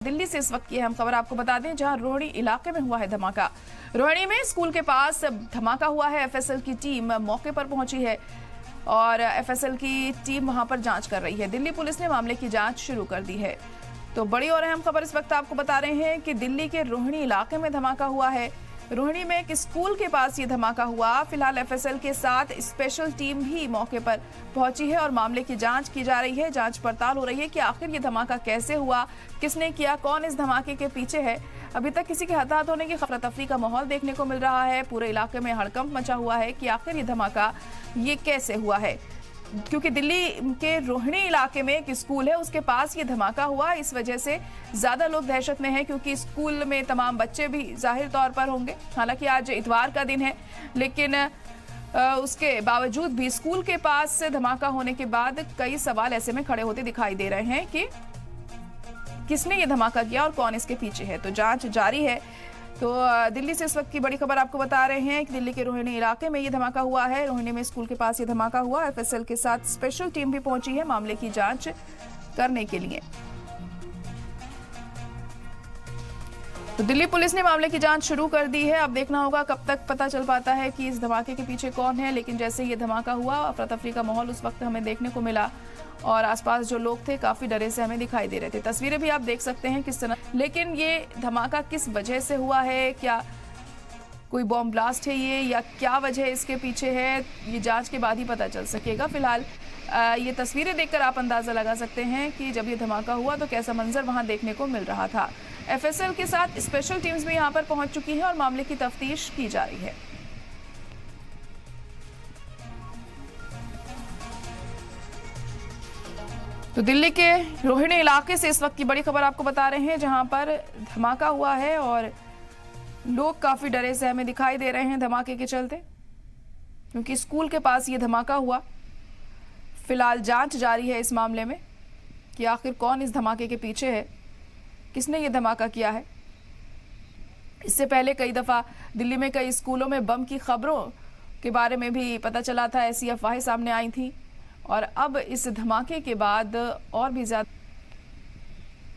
दिल्ली से इस वक्त की अहम खबर आपको बता दें, जहां रोहिणी इलाके में हुआ है धमाका। रोहिणी में स्कूल के पास धमाका हुआ है। एफएसएल की टीम मौके पर पहुंची है और एफएसएल की टीम वहां पर जांच कर रही है। दिल्ली पुलिस ने मामले की जांच शुरू कर दी है। तो बड़ी और अहम खबर इस वक्त आपको बता रहे हैं कि दिल्ली के रोहिणी इलाके में धमाका हुआ है। रोहिणी में एक स्कूल के पास ये धमाका हुआ। फिलहाल एफएसएल के साथ स्पेशल टीम भी मौके पर पहुंची है और मामले की जांच की जा रही है। जांच पड़ताल हो रही है कि आखिर ये धमाका कैसे हुआ, किसने किया, कौन इस धमाके के पीछे है। अभी तक किसी के हताहत होने की अफरा तफरी का माहौल देखने को मिल रहा है। पूरे इलाके में हड़कंप मचा हुआ है कि आखिर ये धमाका ये कैसे हुआ है, क्योंकि दिल्ली के रोहिणी इलाके में एक स्कूल है, उसके पास ये धमाका हुआ। इस वजह से ज्यादा लोग दहशत में हैं, क्योंकि स्कूल में तमाम बच्चे भी जाहिर तौर पर होंगे। हालांकि आज इतवार का दिन है, लेकिन उसके बावजूद भी स्कूल के पास से धमाका होने के बाद कई सवाल ऐसे में खड़े होते दिखाई दे रहे हैं कि किसने ये धमाका किया और कौन इसके पीछे है। तो जांच जारी है। तो दिल्ली से इस वक्त की बड़ी खबर आपको बता रहे हैं कि दिल्ली के रोहिणी इलाके में ये धमाका हुआ है। रोहिणी में स्कूल के पास ये धमाका हुआ। एफएसएल के साथ स्पेशल टीम भी पहुंची है मामले की जांच करने के लिए। तो दिल्ली पुलिस ने मामले की जांच शुरू कर दी है। अब देखना होगा कब तक पता चल पाता है कि इस धमाके के पीछे कौन है। लेकिन जैसे ये धमाका हुआ, अफरा तफरी का माहौल उस वक्त हमें देखने को मिला और आसपास जो लोग थे काफी डरे से हमें दिखाई दे रहे थे। तस्वीरें भी आप देख सकते हैं किस तरह। लेकिन ये धमाका किस वजह से हुआ है, क्या कोई बॉम्ब ब्लास्ट है ये, या क्या वजह इसके पीछे है, ये जांच के बाद ही पता चल सकेगा। फिलहाल ये तस्वीरें देखकर आप अंदाजा लगा सकते हैं कि जब ये धमाका हुआ तो कैसा मंजर वहां देखने को मिल रहा था। एफएसएल के साथ स्पेशल टीम्स भी यहां पर पहुंच चुकी हैं और मामले की तफ्तीश की जा रही है। तो दिल्ली के रोहिणी इलाके से इस वक्त की बड़ी खबर आपको बता रहे हैं, जहां पर धमाका हुआ है और लोग काफी डरे से हमें दिखाई दे रहे हैं धमाके के चलते, क्योंकि स्कूल के पास ये धमाका हुआ। फिलहाल जांच जारी है इस मामले में कि आखिर कौन इस धमाके के पीछे है, किसने ये धमाका किया है। इससे पहले कई दफा दिल्ली में कई स्कूलों में बम की खबरों के बारे में भी पता चला था, ऐसी अफवाहें सामने आई थी और अब इस धमाके के बाद और भी ज्यादा